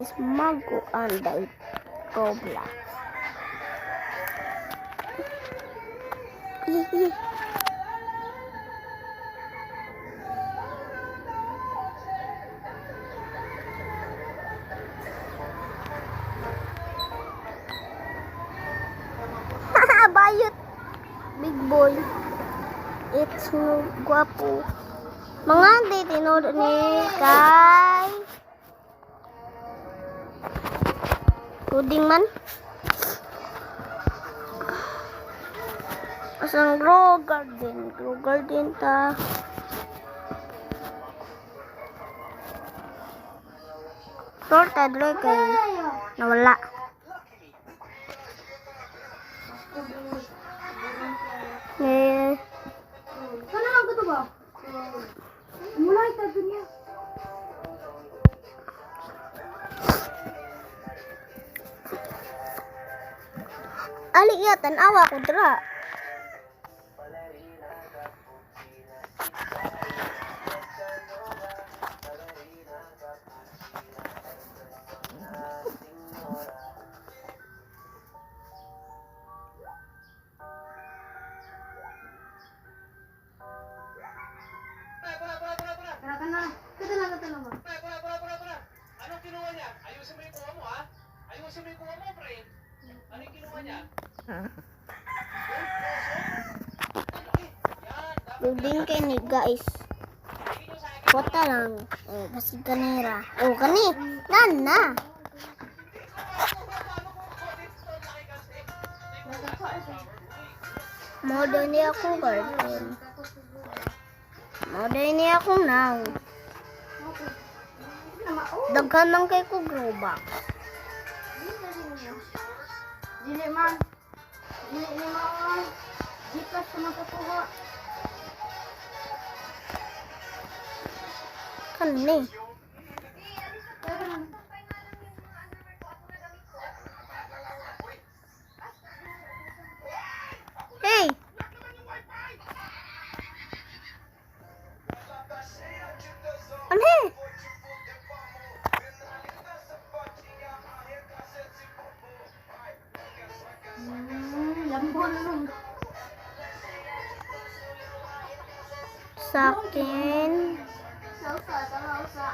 is mag-uanday Roblox. Bayot, big boy. It's guwapo. Mga di tinod ni kay puding man. Asang grow garden ta. Torta dre kay nawala. Sana lang ko to ba? Mulai ta dunya. Ali iya tanawa ko dra. Kata lang ba? Anong kinuha niya? Ayusin mo yung kuha mo, ha? Ayusin mo yung kuha mo, pre. Anong kinuha niya? Loading kay ni guys. Kota lang. Kasi kanira. Oh, kani. Nana. Modern niya ako garden. Modern niya ako now. Daghan man kay ko grow box. Dili man. Dili ni mo. Gipas ko magkukuha. Kani. Hey. Ano? Lambon lang. Sa akin. Sausa, tama usa.